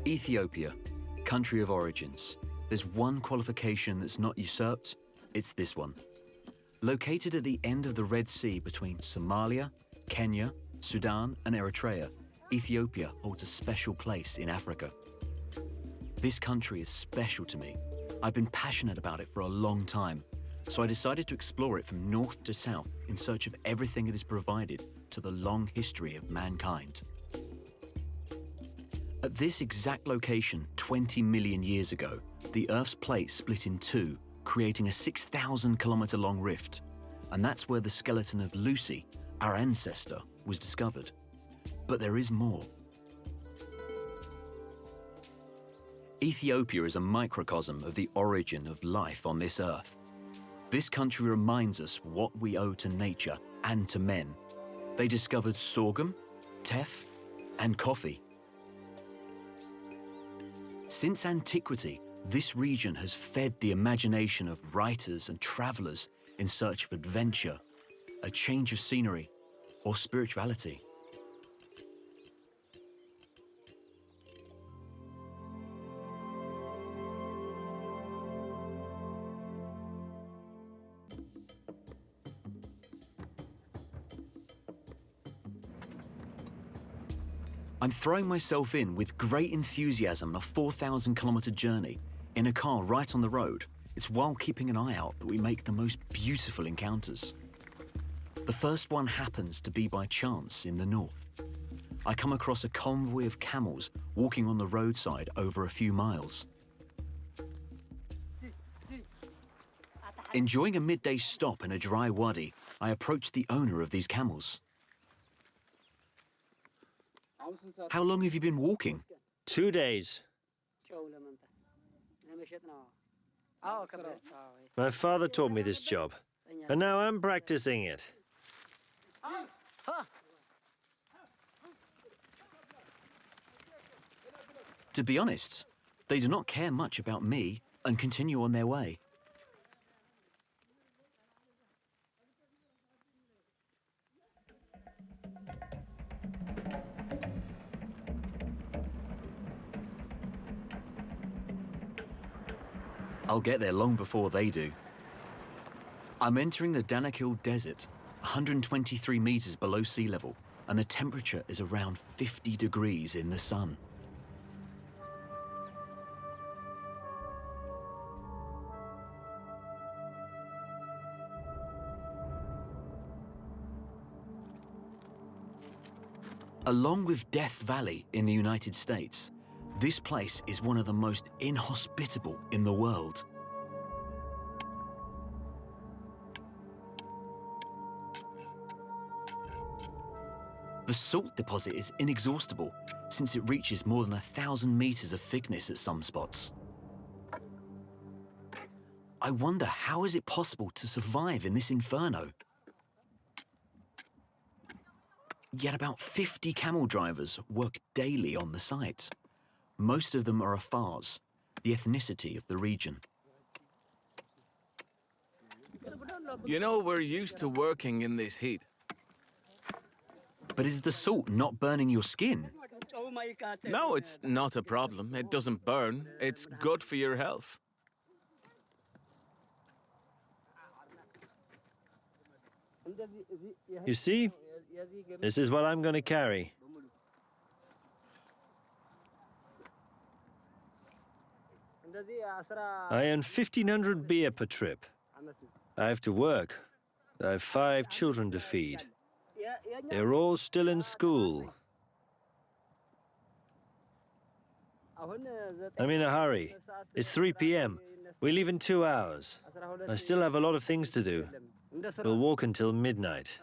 Ethiopia, country of origins. There's one qualification that's not usurped, it's this one. Located at the end of the Red Sea between Somalia, Kenya, Sudan and Eritrea, Ethiopia holds a special place in Africa. This country is special to me. I've been passionate about it for a long time, so I decided to explore it from north to south in search of everything it has provided to the long history of mankind. At this exact location 20 million years ago, the Earth's plate split in two, creating a 6,000-kilometer long rift. And that's where the skeleton of Lucy, our ancestor, was discovered. But there is more. Ethiopia is a microcosm of the origin of life on this Earth. This country reminds us what we owe to nature and to men. They discovered sorghum, teff, and coffee. Since antiquity, this region has fed the imagination of writers and travelers in search of adventure, a change of scenery, or spirituality. I'm throwing myself in with great enthusiasm on a 4,000-kilometer journey in a car right on the road. It's while keeping an eye out that we make the most beautiful encounters. The first one happens to be by chance in the north. I come across a convoy of camels walking on the roadside over a few miles. Enjoying a midday stop in a dry wadi, I approach the owner of these camels. How long have you been walking? 2 days. My father taught me this job, and now I'm practicing it. To be honest, they do not care much about me and continue on their way. I'll get there long before they do. I'm entering the Danakil desert, 123 meters below sea level, and the temperature is around 50 degrees in the sun. Along with Death Valley in the United States, this place is one of the most inhospitable in the world. The salt deposit is inexhaustible since it reaches more than 1,000 meters of thickness at some spots. I wonder, how is it possible to survive in this inferno? Yet about 50 camel drivers work daily on the site. Most of them are Afars, the ethnicity of the region. You know, we're used to working in this heat. But is the salt not burning your skin? No, it's not a problem. It doesn't burn. It's good for your health. You see, this is what I'm going to carry. I earn 1,500 beer per trip. I have to work. I have 5 children to feed. They're all still in school. I'm in a hurry. It's 3 p.m. We leave in 2 hours. I still have a lot of things to do. We'll walk until midnight.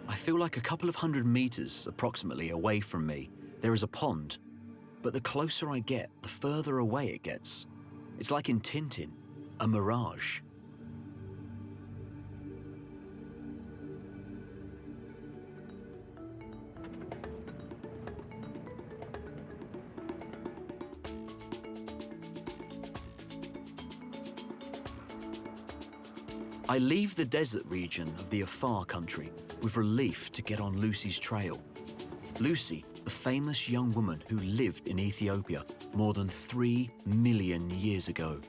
I feel like a couple of 100 meters approximately away from me, there is a pond. But the closer I get, the further away it gets. It's like in Tintin, a mirage. I leave the desert region of the Afar country with relief to get on Lucy's trail. Lucy, the famous young woman who lived in Ethiopia more than 3 million years ago.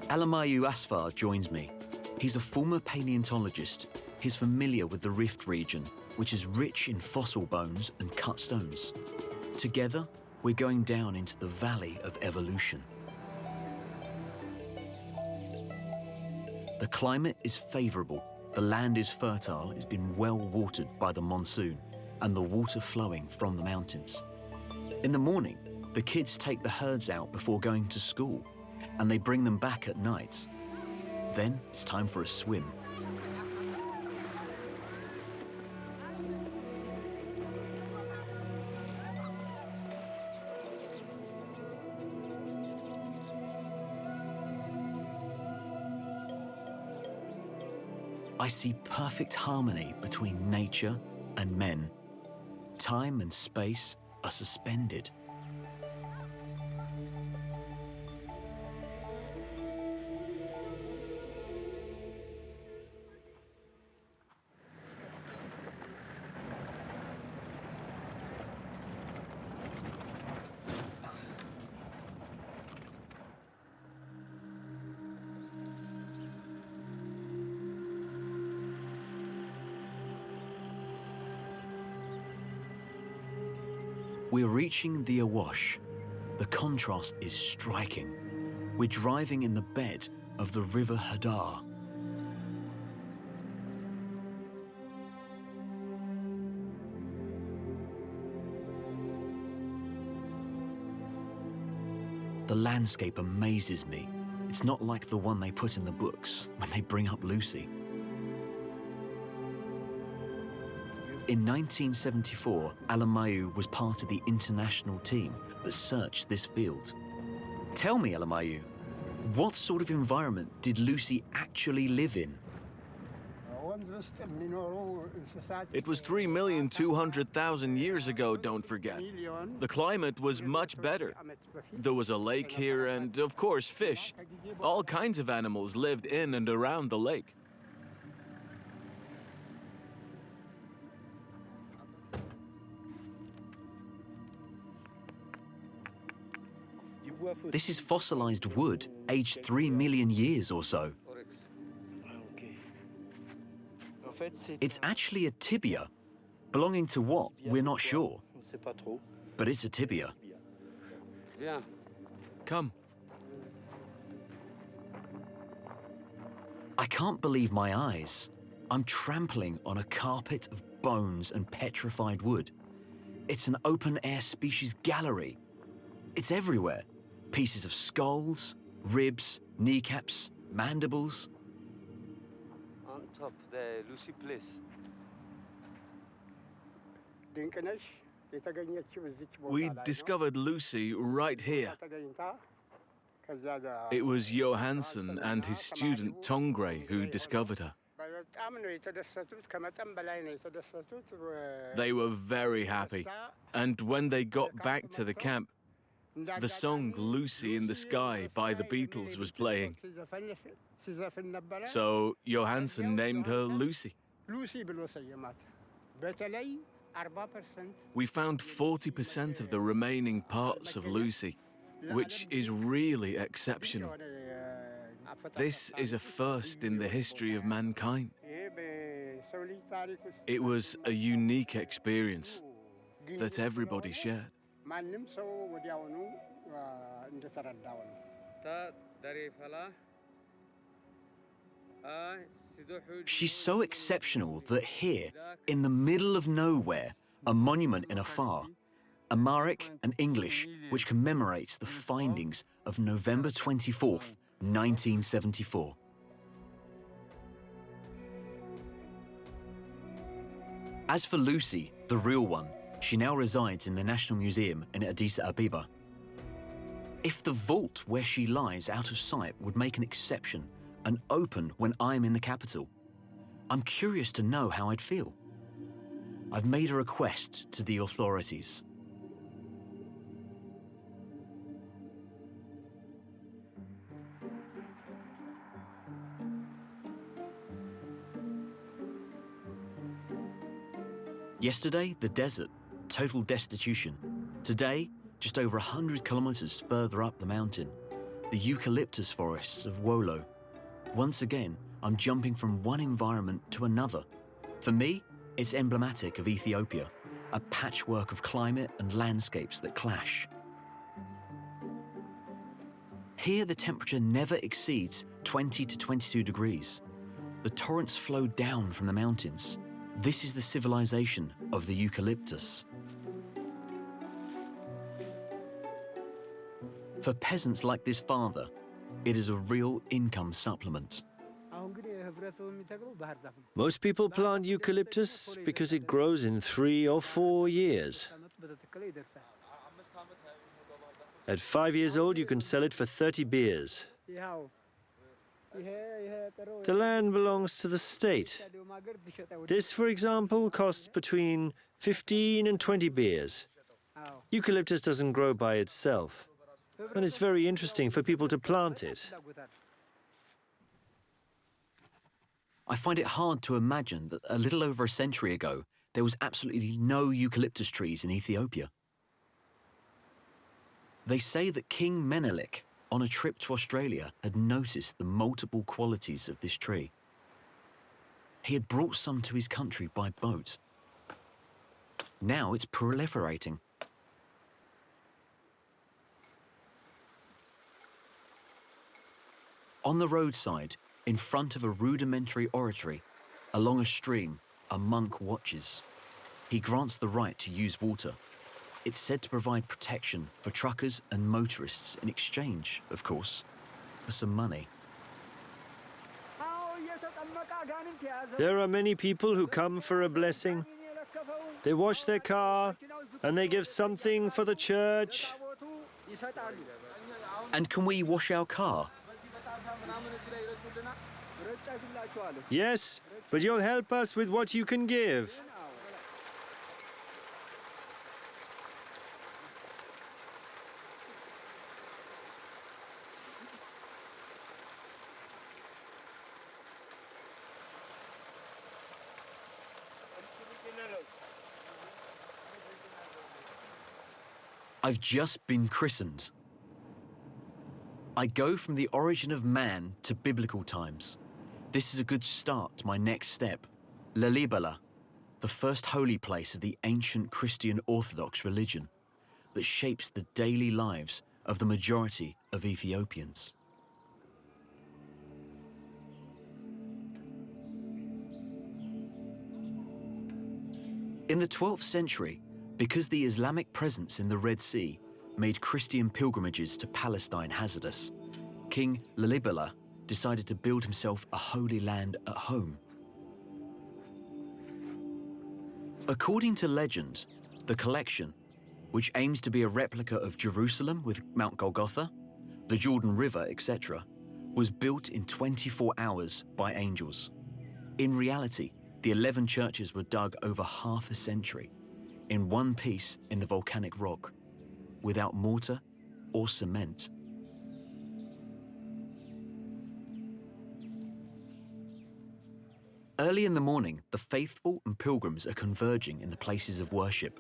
Alamayu Asfar joins me. He's a former paleontologist. He's familiar with the Rift region, which is rich in fossil bones and cut stones. Together, we're going down into the valley of evolution. The climate is favorable, the land is fertile, it's been well watered by the monsoon, and the water flowing from the mountains. In the morning, the kids take the herds out before going to school, and they bring them back at night. Then it's time for a swim. I see perfect harmony between nature and men. Time and space are suspended. We're reaching the Awash. The contrast is striking. We're driving in the bed of the River Hadar. The landscape amazes me. It's not like the one they put in the books when they bring up Lucy. In 1974, Alamayu was part of the international team that searched this field. Tell me, Alamayu, what sort of environment did Lucy actually live in? It was 3,200,000 years ago, don't forget. The climate was much better. There was a lake here and, of course, fish. All kinds of animals lived in and around the lake. This is fossilized wood, aged 3 million years or so. It's actually a tibia. Belonging to what? We're not sure. But it's a tibia. Come. I can't believe my eyes. I'm trampling on a carpet of bones and petrified wood. It's an open-air species gallery. It's everywhere. Pieces of skulls, ribs, kneecaps, mandibles. On top, the Lucy place. We discovered Lucy right here. It was Johansson and his student Tongray who discovered her. They were very happy, and when they got back to the camp, the song Lucy in the Sky by the Beatles was playing. So Johansson named her Lucy. We found 40% of the remaining parts of Lucy, which is really exceptional. This is a first in the history of mankind. It was a unique experience that everybody shared. She's so exceptional that here, in the middle of nowhere, a monument in Afar, Amharic and English, which commemorates the findings of November 24th, 1974. As for Lucy, the real one, she now resides in the National Museum in Addis Ababa. If the vault where she lies out of sight would make an exception and open when I'm in the capital, I'm curious to know how I'd feel. I've made a request to the authorities. Yesterday, the desert, total destitution. Today, just over 100 kilometers further up the mountain, the eucalyptus forests of Wollo. Once again, I'm jumping from one environment to another. For me, it's emblematic of Ethiopia, a patchwork of climate and landscapes that clash. Here, the temperature never exceeds 20 to 22 degrees. The torrents flow down from the mountains. This is the civilization of the eucalyptus. For peasants like this father, it is a real income supplement. Most people plant eucalyptus because it grows in 3 or 4 years. At 5 years old, you can sell it for 30 beers. The land belongs to the state. This, for example, costs between 15 and 20 beers. Eucalyptus doesn't grow by itself, and it's very interesting for people to plant it. I find it hard to imagine that a little over a century ago, there was absolutely no eucalyptus trees in Ethiopia. They say that King Menelik, on a trip to Australia, had noticed the multiple qualities of this tree. He had brought some to his country by boat. Now it's proliferating. On the roadside, in front of a rudimentary oratory, along a stream, a monk watches. He grants the right to use water. It's said to provide protection for truckers and motorists in exchange, of course, for some money. There are many people who come for a blessing. They wash their car, and they give something for the church. And can we wash our car? Yes, but you'll help us with what you can give. I've just been christened. I go from the origin of man to biblical times. This is a good start to my next step, Lalibela, the first holy place of the ancient Christian Orthodox religion that shapes the daily lives of the majority of Ethiopians. In the 12th century, because the Islamic presence in the Red Sea made Christian pilgrimages to Palestine hazardous, King Lalibela decided to build himself a holy land at home. According to legend, the collection, which aims to be a replica of Jerusalem with Mount Golgotha, the Jordan River, etc., was built in 24 hours by angels. In reality, the 11 churches were dug over half a century, in one piece in the volcanic rock, without mortar or cement. Early in the morning, the faithful and pilgrims are converging in the places of worship.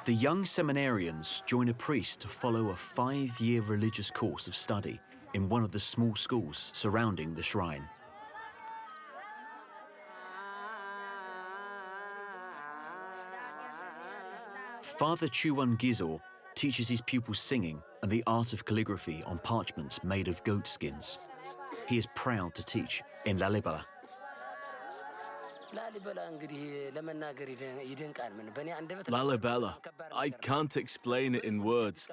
The young seminarians join a priest to follow a 5-year religious course of study in one of the small schools surrounding the shrine. Father Chuan Gizor teaches his pupils singing and the art of calligraphy on parchments made of goat skins. He is proud to teach in Lalibela. Lalibela, I can't explain it in words.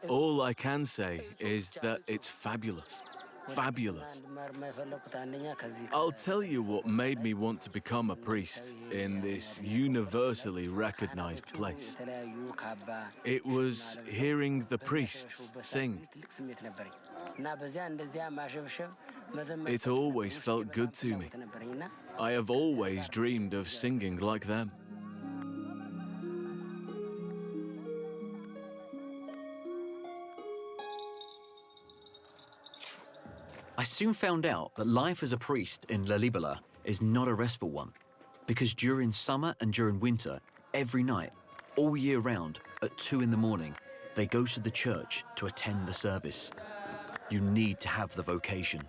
All I can say is that it's fabulous. Fabulous. I'll tell you what made me want to become a priest in this universally recognized place. It was hearing the priests sing. It always felt good to me. I have always dreamed of singing like them. I soon found out that life as a priest in Lalibela is not a restful one, because during summer and during winter, every night, all year round, at 2 in the morning, they go to the church to attend the service. You need to have the vocation.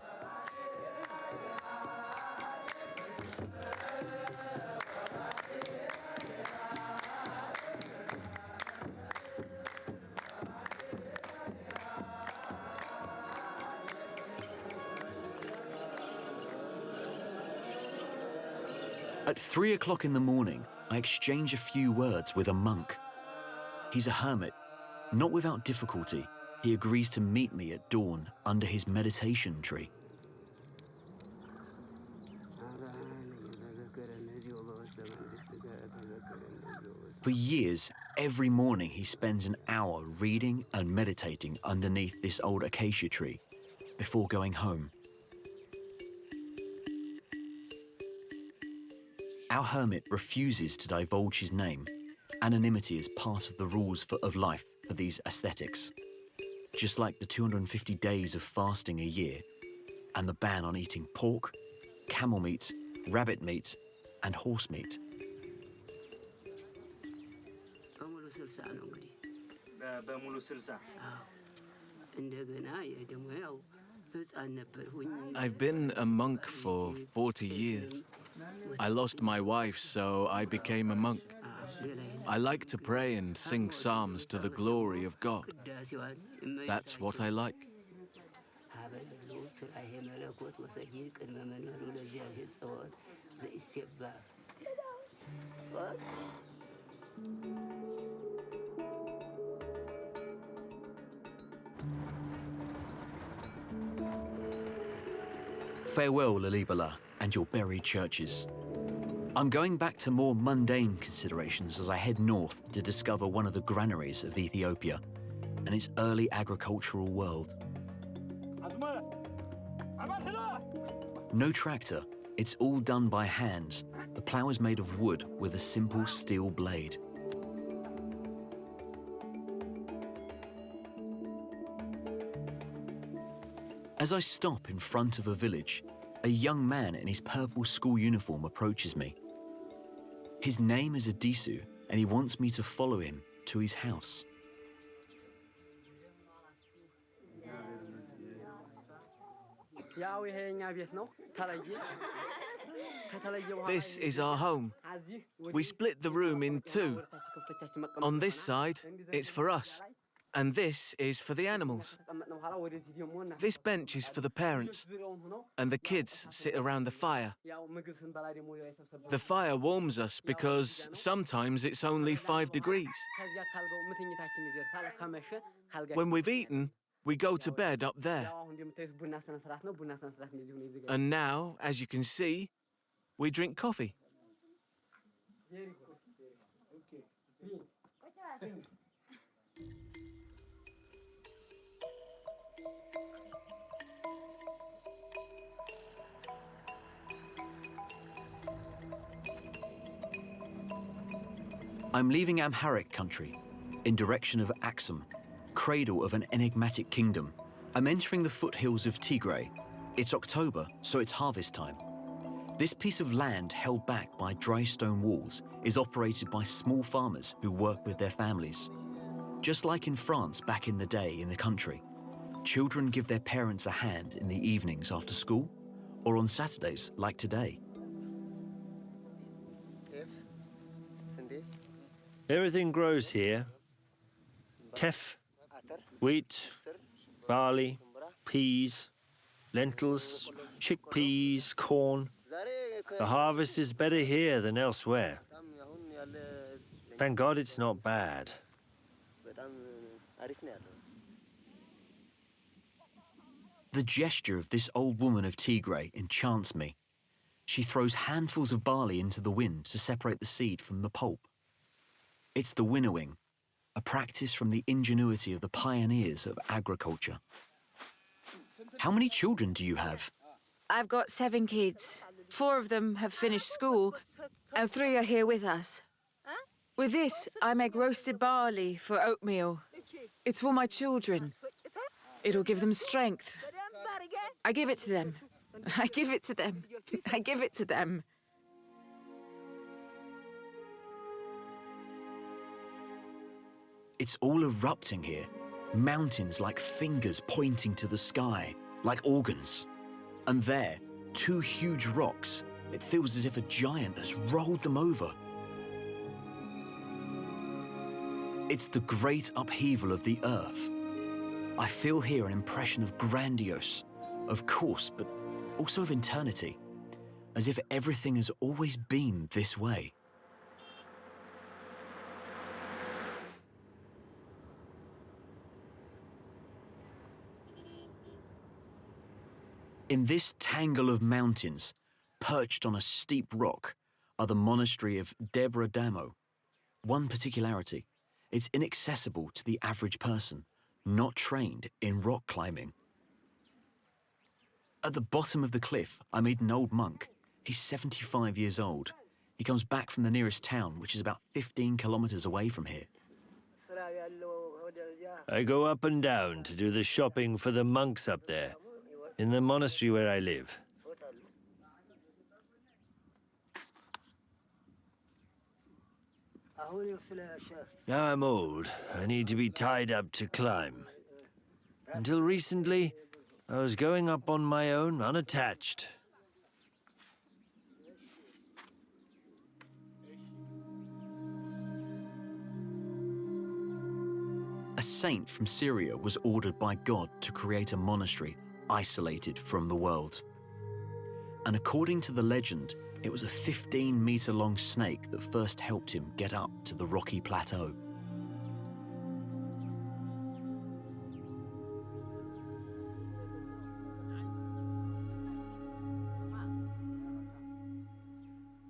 At 3 o'clock in the morning, I exchange a few words with a monk. He's a hermit. Not without difficulty, he agrees to meet me at dawn under his meditation tree. For years, every morning he spends an hour reading and meditating underneath this old acacia tree before going home. Our hermit refuses to divulge his name. Anonymity is part of the rules of life for these ascetics, just like the 250 days of fasting a year and the ban on eating pork, camel meat, rabbit meat, and horse meat. I've been a monk for 40 years. I lost my wife, so I became a monk. I like to pray and sing psalms to the glory of God. That's what I like. Farewell, Lalibela, and your buried churches. I'm going back to more mundane considerations as I head north to discover one of the granaries of Ethiopia and its early agricultural world. No tractor, it's all done by hand. The plough is made of wood with a simple steel blade. As I stop in front of a village, a young man in his purple school uniform approaches me. His name is Adisu, and he wants me to follow him to his house. This is our home. We split the room in two. On this side, it's for us, and this is for the animals. This bench is for the parents, and the kids sit around the fire. The fire warms us because sometimes it's only 5 degrees. When we've eaten, we go to bed up there. And now, as you can see, we drink coffee. I'm leaving Amharic country in direction of Axum, cradle of an enigmatic kingdom. I'm entering the foothills of Tigray. It's October, so it's harvest time. This piece of land held back by dry stone walls is operated by small farmers who work with their families. Just like in France back in the day in the country, children give their parents a hand in the evenings after school or on Saturdays like today. Everything grows here. Teff, wheat, barley, peas, lentils, chickpeas, corn. The harvest is better here than elsewhere. Thank God it's not bad. The gesture of this old woman of Tigray enchants me. She throws handfuls of barley into the wind to separate the seed from the pulp. It's the winnowing, a practice from the ingenuity of the pioneers of agriculture. How many children do you have? I've got 7 kids. 4 of them have finished school, and 3 are here with us. With this, I make roasted barley for oatmeal. It's for my children. It'll give them strength. I give it to them. I give it to them. I give it to them. It's all erupting here. Mountains like fingers pointing to the sky, like organs. And there, 2 huge rocks. It feels as if a giant has rolled them over. It's the great upheaval of the earth. I feel here an impression of grandiose, of course, but also of eternity, as if everything has always been this way. In this tangle of mountains, perched on a steep rock, are the monastery of Deniau. One particularity, it's inaccessible to the average person, not trained in rock climbing. At the bottom of the cliff, I meet an old monk. He's 75 years old. He comes back from the nearest town, which is about 15 kilometers away from here. I go up and down to do the shopping for the monks up there, in the monastery where I live. Now I'm old. I need to be tied up to climb. Until recently, I was going up on my own, unattached. A saint from Syria was ordered by God to create a monastery isolated from the world. And according to the legend, it was a 15-meter-long snake that first helped him get up to the rocky plateau.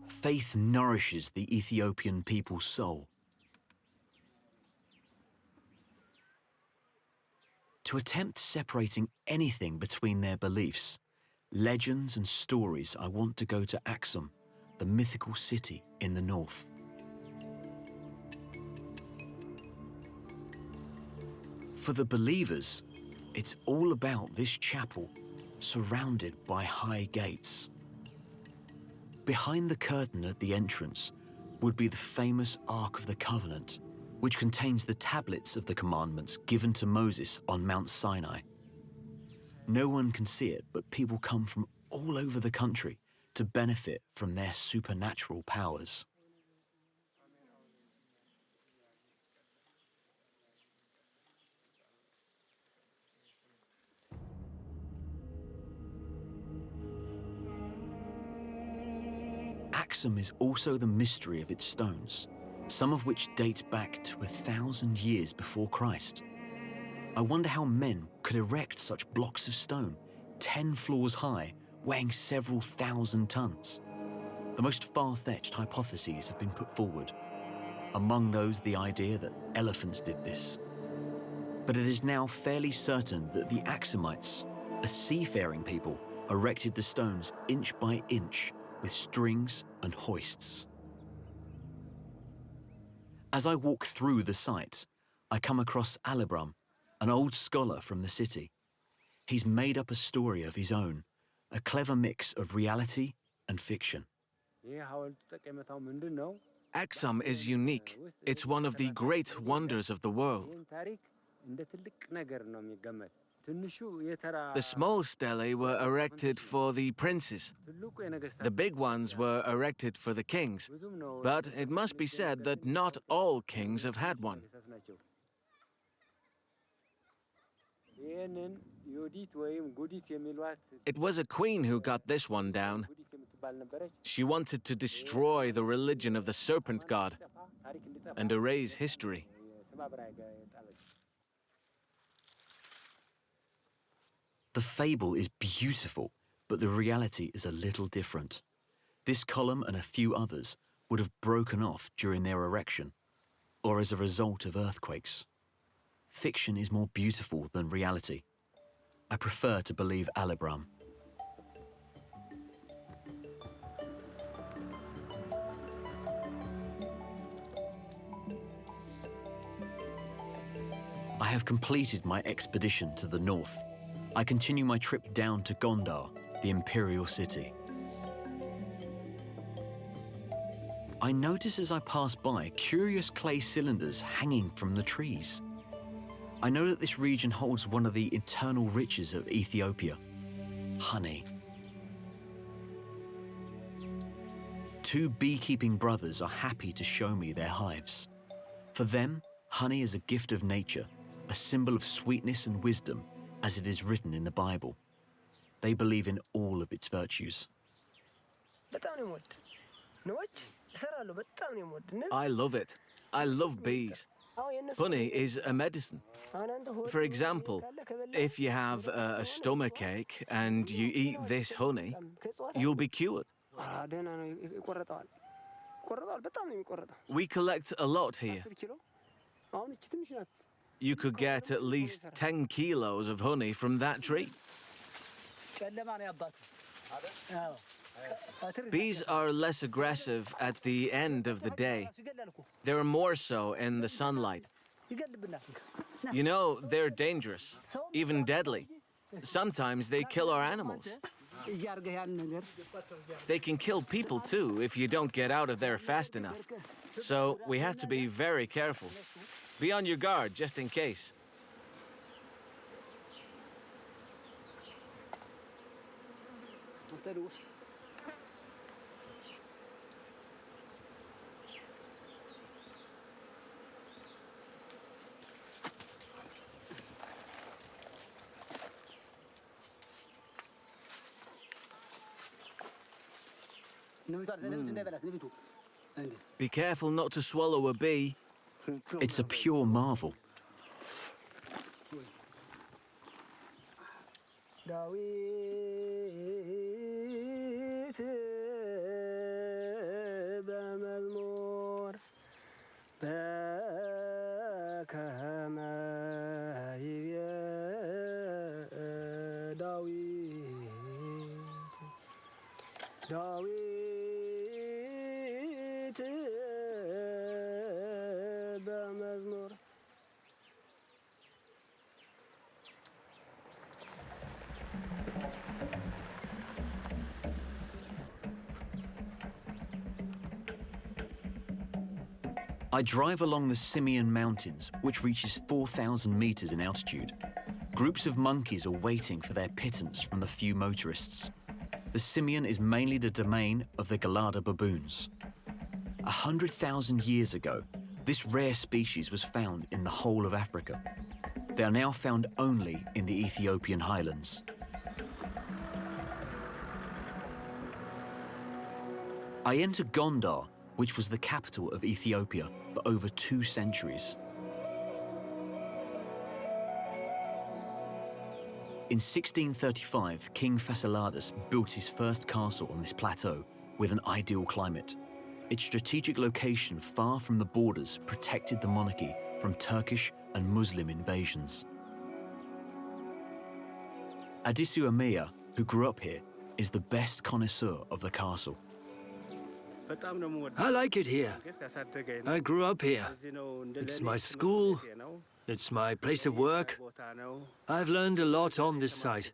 Faith nourishes the Ethiopian people's soul. To attempt separating anything between their beliefs, legends and stories, I want to go to Axum, the mythical city in the north. For the believers, it's all about this chapel, surrounded by high gates. Behind the curtain at the entrance would be the famous Ark of the Covenant, which contains the tablets of the commandments given to Moses on Mount Sinai. No one can see it, but people come from all over the country to benefit from their supernatural powers. Axum is also the mystery of its stones, some of which date back to 1,000 years before Christ. I wonder how men could erect such blocks of stone, 10 floors high, weighing several thousand tons. The most far-fetched hypotheses have been put forward. Among those, the idea that elephants did this. But it is now fairly certain that the Axumites, a seafaring people, erected the stones inch by inch with strings and hoists. As I walk through the site, I come across Lalibela, an old scholar from the city. He's made up a story of his own, a clever mix of reality and fiction. Axum is unique. It's one of the great wonders of the world. The small stelae were erected for the princes. The big ones were erected for the kings. But it must be said that not all kings have had one. It was a queen who got this one down. She wanted to destroy the religion of the serpent god and erase history. The fable is beautiful, but the reality is a little different. This column and a few others would have broken off during their erection, or as a result of earthquakes. Fiction is more beautiful than reality. I prefer to believe Lalibela. I have completed my expedition to the north. I continue my trip down to Gondar, the imperial city. I notice as I pass by curious clay cylinders hanging from the trees. I know that this region holds one of the eternal riches of Ethiopia, honey. Two beekeeping brothers are happy to show me their hives. For them, honey is a gift of nature, a symbol of sweetness and wisdom, as it is written in the Bible. They believe in all of its virtues. I love it. I love bees. Honey is a medicine. For example, if you have a stomachache and you eat this honey, you'll be cured. We collect a lot here. You could get at least 10 kilos of honey from that tree. Bees are less aggressive at the end of the day. They're more so in the sunlight. You know, they're dangerous, even deadly. Sometimes they kill our animals. They can kill people too if you don't get out of there fast enough. So we have to be very careful. Be on your guard just in case. Be careful not to swallow a bee. It's a pure marvel. I drive along the Simien Mountains, which reaches 4,000 meters in altitude. Groups of monkeys are waiting for their pittance from the few motorists. The Simien is mainly the domain of the Galada baboons. 100,000 years ago, this rare species was found in the whole of Africa. They are now found only in the Ethiopian highlands. I enter Gondar, which was the capital of Ethiopia for over 2 centuries. In 1635, King Fasciladas built his first castle on this plateau with an ideal climate. Its strategic location far from the borders protected the monarchy from Turkish and Muslim invasions. Addis Ababa, who grew up here, is the best connoisseur of the castle. I like it here. I grew up here. It's my school. It's my place of work. I've learned a lot on this site.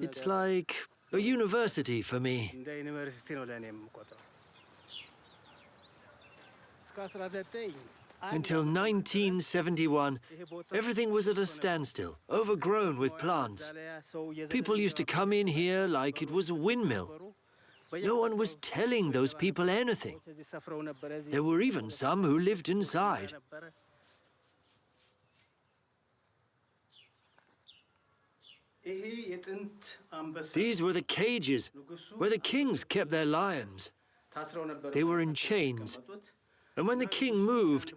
It's like a university for me. Until 1971, everything was at a standstill, overgrown with plants. People used to come in here like it was a windmill. No one was telling those people anything. There were even some who lived inside. These were the cages where the kings kept their lions. They were in chains. And when the king moved,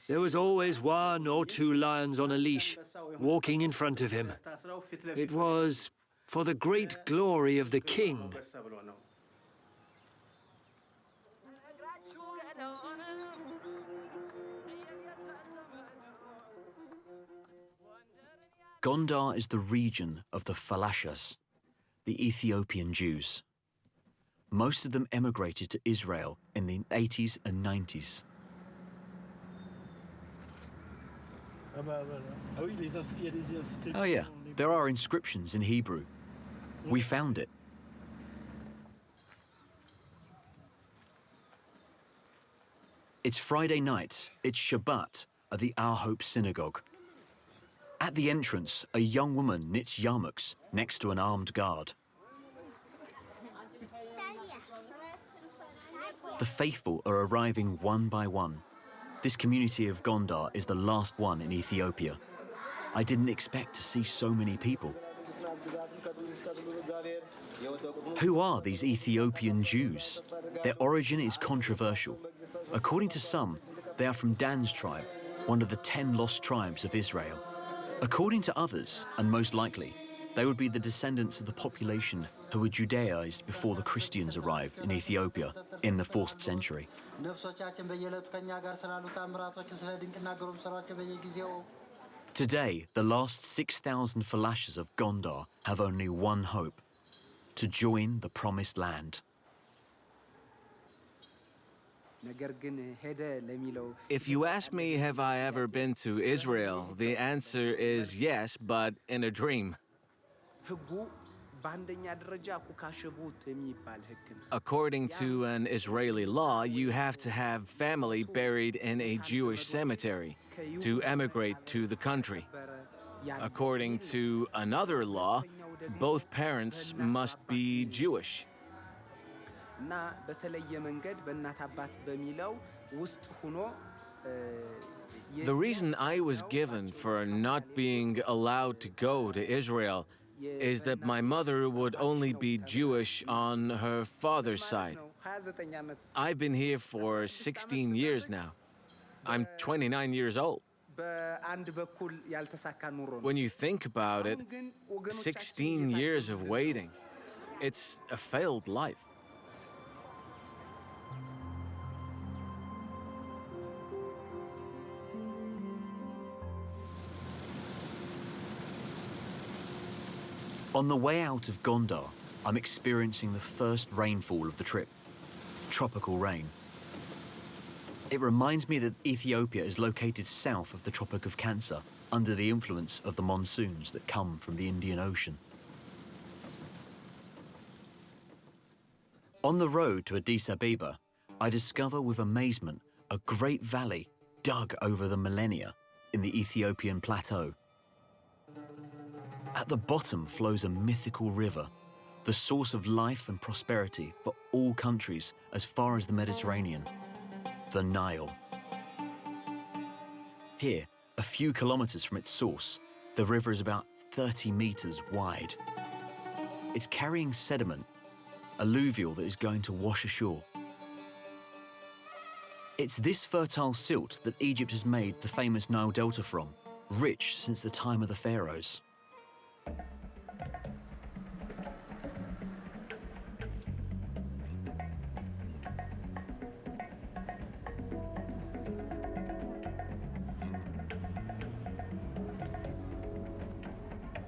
there was always 1 or 2 lions on a leash, walking in front of him. It was for the great glory of the king. Gondar is the region of the Falashas, the Ethiopian Jews. Most of them emigrated to Israel in the 80s and 90s. Oh yeah, there are inscriptions in Hebrew. We found it. It's Friday night, it's Shabbat at the Our Hope Synagogue. At the entrance, a young woman knits yarmulkes next to an armed guard. The faithful are arriving one by one. This community of Gondar is the last one in Ethiopia. I didn't expect to see so many people. Who are these Ethiopian Jews? Their origin is controversial. According to some, they are from Dan's tribe, one of the 10 lost tribes of Israel. According to others, and most likely, they would be the descendants of the population who were Judaized before the Christians arrived in Ethiopia in the 4th century. Today, the last 6,000 falashas of Gondar have only one hope: to join the Promised Land. If you ask me, have I ever been to Israel, the answer is yes, but in a dream. According to an Israeli law, you have to have family buried in a Jewish cemetery to emigrate to the country. According to another law, both parents must be Jewish. The reason I was given for not being allowed to go to Israel is that my mother would only be Jewish on her father's side. I've been here for 16 years now. I'm 29 years old. When you think about it, 16 years of waiting, it's a failed life. On the way out of Gondar, I'm experiencing the first rainfall of the trip, tropical rain. It reminds me that Ethiopia is located south of the Tropic of Cancer, under the influence of the monsoons that come from the Indian Ocean. On the road to Addis Ababa, I discover with amazement a great valley dug over the millennia in the Ethiopian plateau. At the bottom flows a mythical river, the source of life and prosperity for all countries as far as the Mediterranean, the Nile. Here, a few kilometers from its source, the river is about 30 meters wide. It's carrying sediment, alluvial that is going to wash ashore. It's this fertile silt that Egypt has made the famous Nile Delta from, rich since the time of the pharaohs.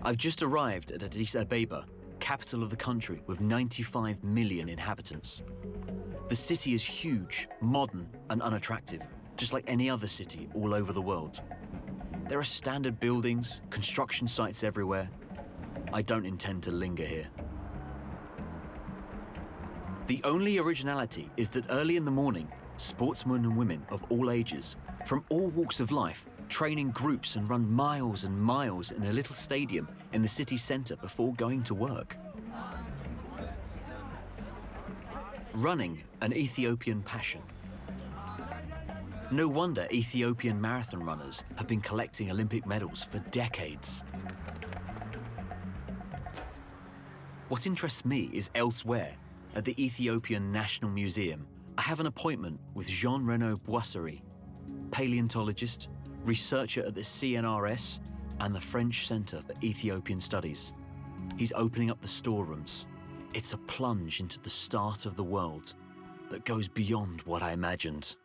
I've just arrived at Addis Ababa, capital of the country with 95 million inhabitants. The city is huge, modern, and unattractive, just like any other city all over the world. There are standard buildings, construction sites everywhere. I don't intend to linger here. The only originality is that early in the morning, sportsmen and women of all ages, from all walks of life, train in groups and run miles and miles in a little stadium in the city centre before going to work. Running, an Ethiopian passion. No wonder Ethiopian marathon runners have been collecting Olympic medals for decades. What interests me is elsewhere, at the Ethiopian National Museum. I have an appointment with Jean-Renaud Boisserie, paleontologist, researcher at the CNRS and the French Centre for Ethiopian Studies. He's opening up the storerooms. It's a plunge into the start of the world that goes beyond what I imagined.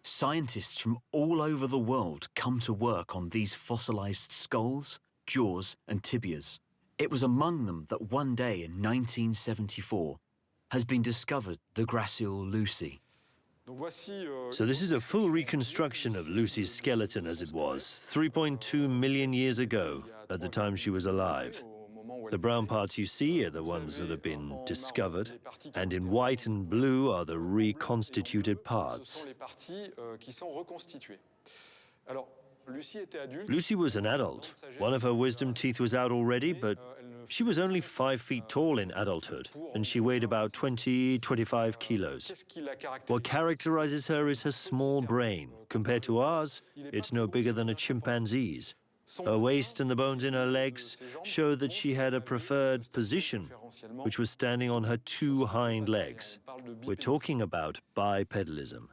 Scientists from all over the world come to work on these fossilized skulls, jaws, and tibias. It was among them that one day in 1974 has been discovered the Gracile Lucy. So this is a full reconstruction of Lucy's skeleton as it was 3.2 million years ago, at the time she was alive. The brown parts you see are the ones that have been discovered, and in white and blue are the reconstituted parts. Lucy was an adult. One of her wisdom teeth was out already, but she was only 5 feet tall in adulthood, and she weighed about 25 kilos. What characterizes her is her small brain. Compared to ours, it's no bigger than a chimpanzee's. Her waist and the bones in her legs show that she had a preferred position, which was standing on her 2 hind legs. We're talking about bipedalism.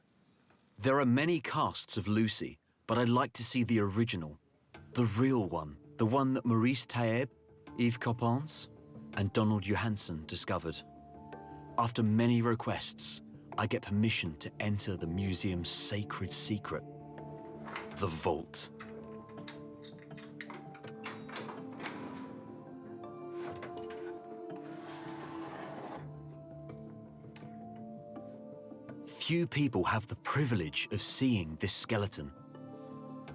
There are many casts of Lucy, but I'd like to see the original, the real one, the one that Maurice Taeb, Yves Coppens, and Donald Johansen discovered. After many requests, I get permission to enter the museum's sacred secret, the vault. Few people have the privilege of seeing this skeleton.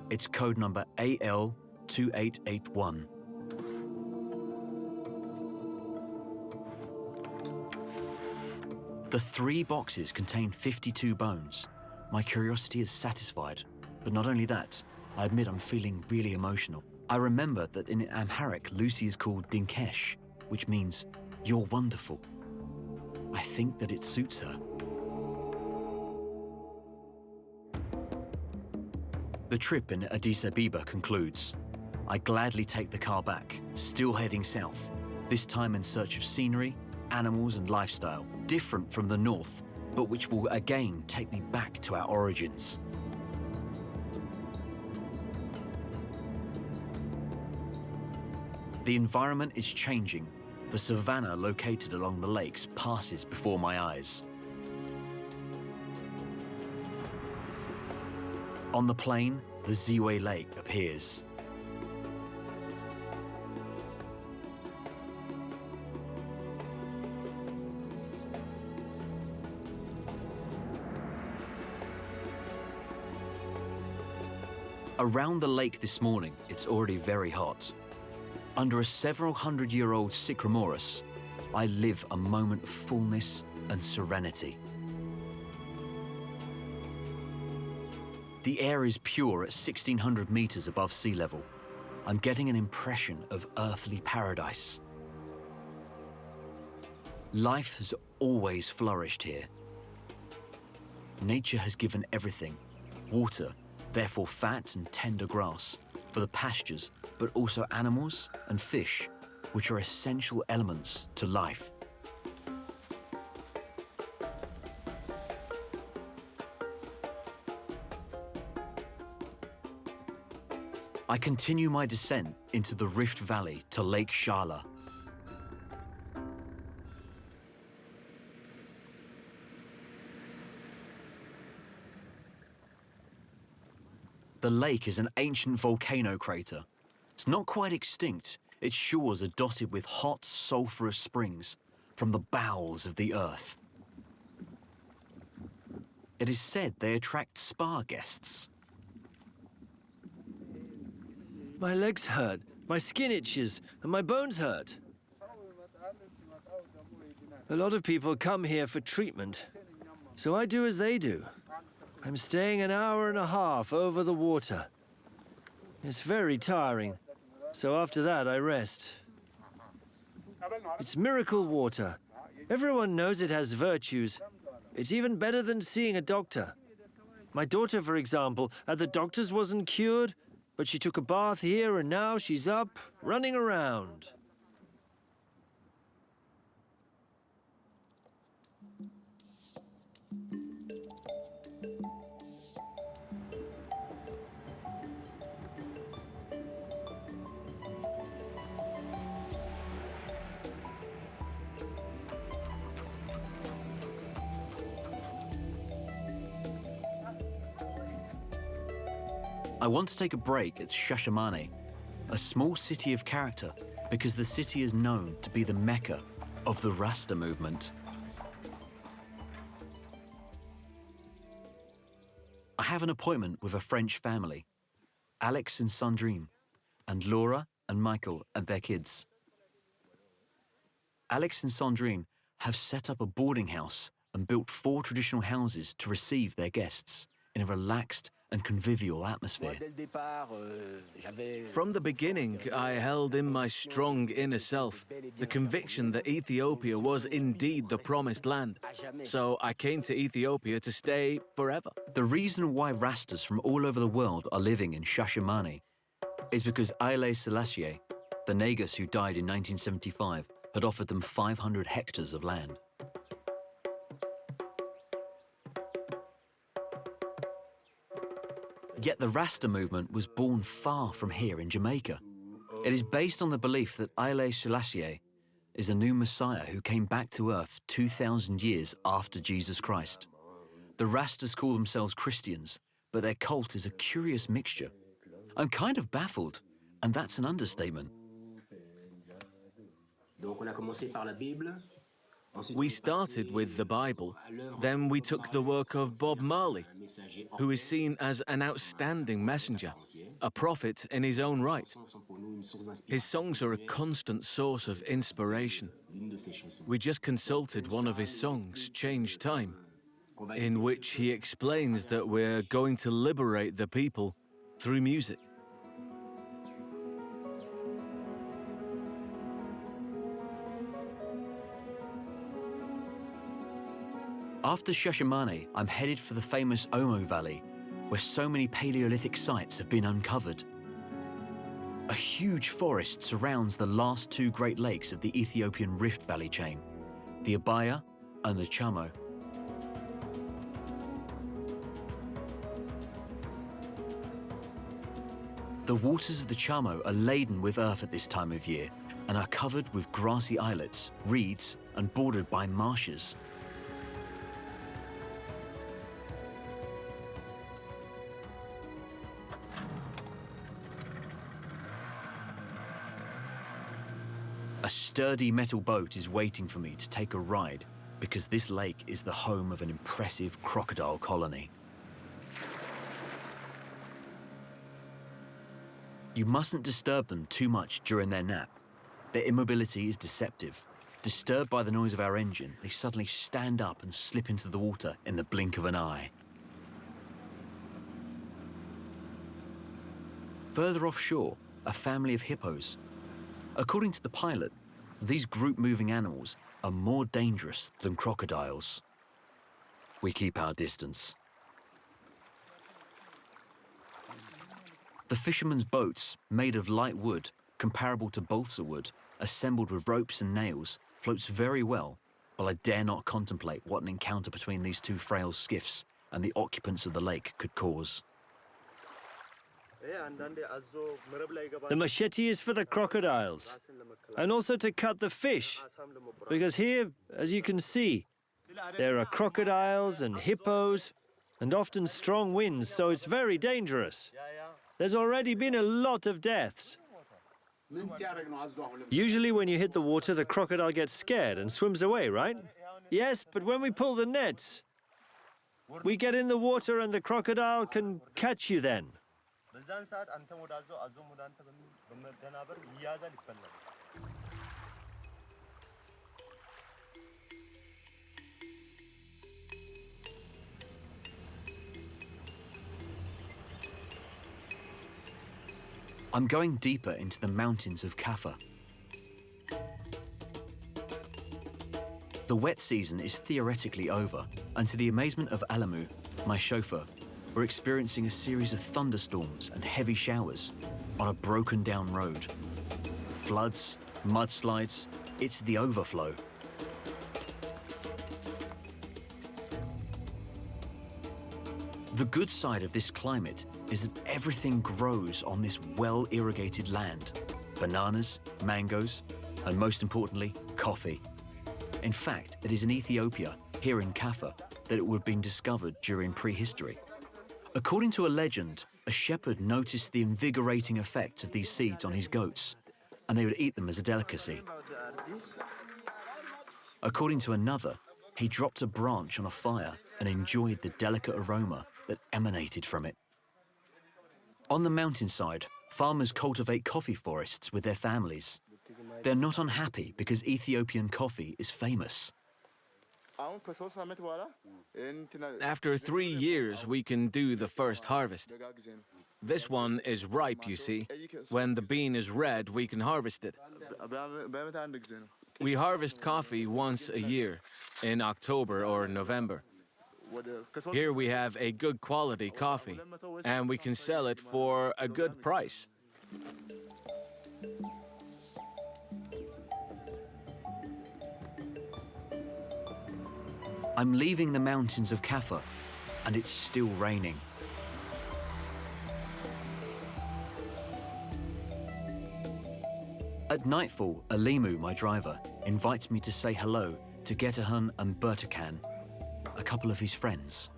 It's code number AL2881. The 3 boxes contain 52 bones. My curiosity is satisfied, but not only that, I admit I'm feeling really emotional. I remember that in Amharic, Lucy is called Dinkesh, which means, you're wonderful. I think that it suits her. The trip in Addis Ababa concludes. I gladly take the car back, still heading south, this time in search of scenery, animals and lifestyle, different from the north, but which will again take me back to our origins. The environment is changing. The savanna located along the lakes passes before my eyes. On the plain, the Ziwe Lake appears. Around the lake this morning, it's already very hot. Under a several hundred-year-old Sycamorus, I live a moment of fullness and serenity. The air is pure at 1,600 meters above sea level. I'm getting an impression of earthly paradise. Life has always flourished here. Nature has given everything: water, therefore fat and tender grass, for the pastures, but also animals and fish, which are essential elements to life. I continue my descent into the Rift Valley to Lake Shala. The lake is an ancient volcano crater. It's not quite extinct. Its shores are dotted with hot, sulfurous springs from the bowels of the earth. It is said they attract spa guests. My legs hurt, my skin itches, and my bones hurt. A lot of people come here for treatment, so I do as they do. I'm staying an hour and a half over the water. It's very tiring, so after that I rest. It's miracle water. Everyone knows it has virtues. It's even better than seeing a doctor. My daughter, for example, at the doctor's wasn't cured, but she took a bath here and now she's up, running around. I want to take a break at Shashamane, a small city of character, because the city is known to be the mecca of the Rasta movement. I have an appointment with a French family, Alex and Sandrine, and Laura and Michael and their kids. Alex and Sandrine have set up a boarding house and built 4 traditional houses to receive their guests in a relaxed and convivial atmosphere. From the beginning, I held in my strong inner self the conviction that Ethiopia was indeed the promised land. So I came to Ethiopia to stay forever. The reason why Rastas from all over the world are living in Shashamane is because Haile Selassie, the Negus who died in 1975, had offered them 500 hectares of land. Yet the Rasta movement was born far from here in Jamaica. It is based on the belief that Haile Selassie is a new Messiah who came back to earth 2,000 years after Jesus Christ. The Rastas call themselves Christians, but their cult is a curious mixture. I'm kind of baffled, and that's an understatement. We started with the Bible, then we took the work of Bob Marley, who is seen as an outstanding messenger, a prophet in his own right. His songs are a constant source of inspiration. We just consulted one of his songs, Change Time, in which he explains that we're going to liberate the people through music. After Shashamane, I'm headed for the famous Omo Valley, where so many Paleolithic sites have been uncovered. A huge forest surrounds the last 2 Great Lakes of the Ethiopian Rift Valley chain, the Abaya and the Chamo. The waters of the Chamo are laden with earth at this time of year and are covered with grassy islets, reeds, and bordered by marshes. A sturdy metal boat is waiting for me to take a ride because this lake is the home of an impressive crocodile colony. You mustn't disturb them too much during their nap. Their immobility is deceptive. Disturbed by the noise of our engine, they suddenly stand up and slip into the water in the blink of an eye. Further offshore, a family of hippos. According to the pilot, these group-moving animals are more dangerous than crocodiles. We keep our distance. The fishermen's boats, made of light wood, comparable to balsa wood, assembled with ropes and nails, floats very well, but I dare not contemplate what an encounter between these 2 frail skiffs and the occupants of the lake could cause. The machete is for the crocodiles, and also to cut the fish, because here, as you can see, there are crocodiles and hippos, and often strong winds, so it's very dangerous. There's already been a lot of deaths. Usually when you hit the water, the crocodile gets scared and swims away, right? Yes, but when we pull the nets, we get in the water and the crocodile can catch you then. I'm going deeper into the mountains of Kaffa. The wet season is theoretically over, and to the amazement of Alamu, my chauffeur, we're experiencing a series of thunderstorms and heavy showers on a broken-down road. Floods, mudslides, it's the overflow. The good side of this climate is that everything grows on this well-irrigated land. Bananas, mangoes, and most importantly, coffee. In fact, it is in Ethiopia, here in Kaffa, that it would have been discovered during prehistory. According to a legend, a shepherd noticed the invigorating effects of these seeds on his goats, and they would eat them as a delicacy. According to another, he dropped a branch on a fire and enjoyed the delicate aroma that emanated from it. On the mountainside, farmers cultivate coffee forests with their families. They're not unhappy because Ethiopian coffee is famous. After 3 years, we can do the first harvest. This one is ripe, you see. When the bean is red, we can harvest it. We harvest coffee once a year, in October or November. Here we have a good quality coffee, and we can sell it for a good price. I'm leaving the mountains of Kaffa, and it's still raining. At nightfall, Alimu, my driver, invites me to say hello to Getahan and Bertakan, a couple of his friends.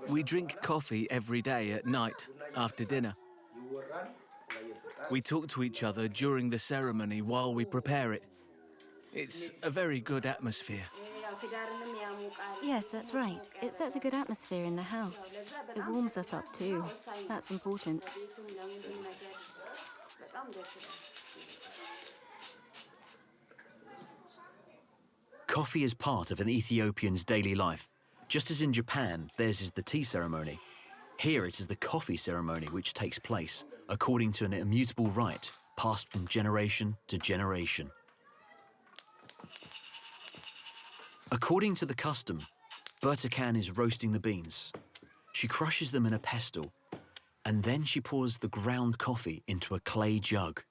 We drink coffee every day at night, after dinner. We talk to each other during the ceremony while we prepare it. It's a very good atmosphere. Yes, that's right. It sets a good atmosphere in the house. It warms us up too. That's important. Coffee is part of an Ethiopian's daily life. Just as in Japan, theirs is the tea ceremony. Here it is the coffee ceremony which takes place, according to an immutable rite passed from generation to generation. According to the custom, Bertakan is roasting the beans. She crushes them in a pestle, and then she pours the ground coffee into a clay jug.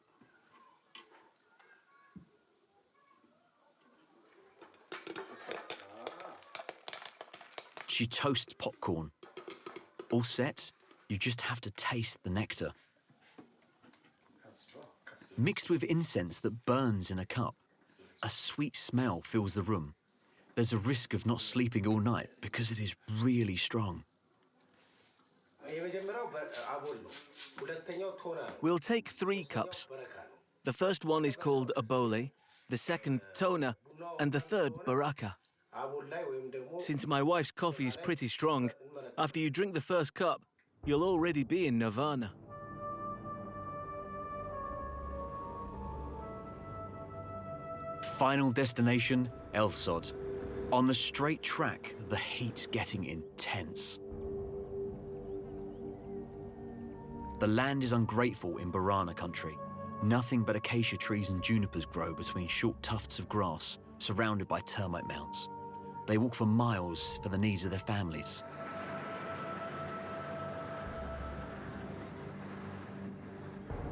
She toasts popcorn. All set, you just have to taste the nectar. Mixed with incense that burns in a cup, a sweet smell fills the room. There's a risk of not sleeping all night because it is really strong. We'll take 3 cups. The first one is called a bole, the second tona, and the third baraka. Since my wife's coffee is pretty strong, after you drink the first cup, you'll already be in nirvana. Final destination, El Sod. On the straight track, the heat's getting intense. The land is ungrateful in Borana country. Nothing but acacia trees and junipers grow between short tufts of grass, surrounded by termite mounds. They walk for miles for the needs of their families.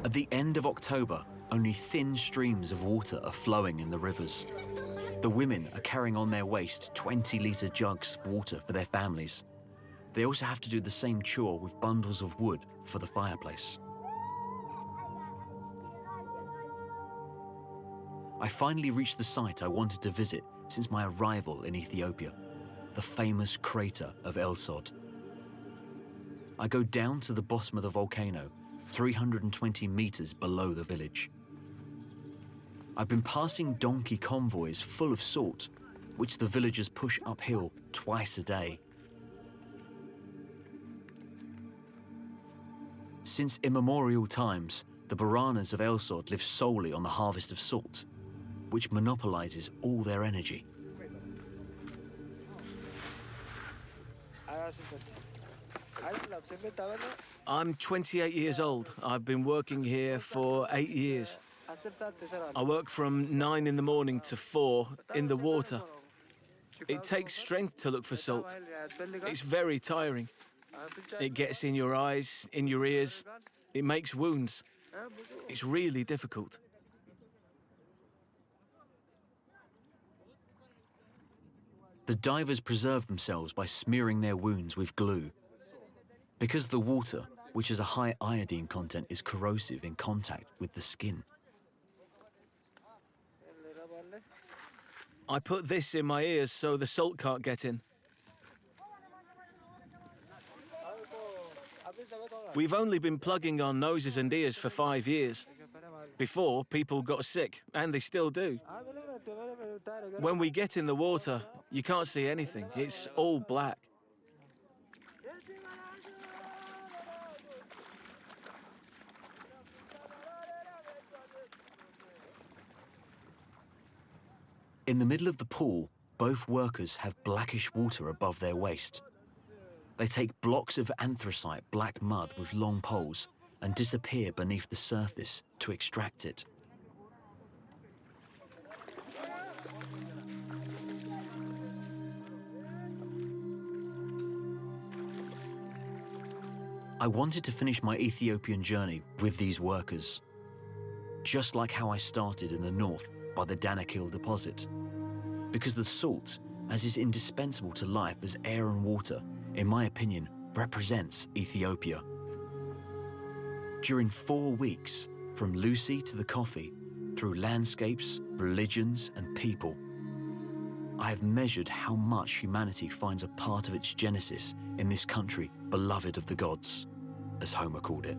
At the end of October, only thin streams of water are flowing in the rivers. The women are carrying on their waist 20-litre jugs of water for their families. They also have to do the same chore with bundles of wood for the fireplace. I finally reached the site I wanted to visit since my arrival in Ethiopia, the famous crater of El Sod. I go down to the bottom of the volcano, 320 meters below the village. I've been passing donkey convoys full of salt, which the villagers push uphill twice a day. Since immemorial times, the Boranas of El Sod live solely on the harvest of salt, which monopolizes all their energy. I'm 28 years old. I've been working here for 8 years. I work from 9 in the morning to 4 in the water. It takes strength to look for salt. It's very tiring. It gets in your eyes, in your ears. It makes wounds. It's really difficult. The divers preserve themselves by smearing their wounds with glue. Because the water, which has a high iodine content, is corrosive in contact with the skin. I put this in my ears so the salt can't get in. We've only been plugging our noses and ears for 5 years. Before, people got sick, and they still do. When we get in the water, you can't see anything. It's all black. In the middle of the pool, both workers have blackish water above their waist. They take blocks of anthracite black mud with long poles and disappear beneath the surface to extract it. I wanted to finish my Ethiopian journey with these workers, just like how I started in the north by the Danakil deposit, because the salt, as is indispensable to life as air and water, in my opinion, represents Ethiopia. During 4 weeks, from Lucy to the coffee, through landscapes, religions, and people, I have measured how much humanity finds a part of its genesis in this country beloved of the gods, as Homer called it.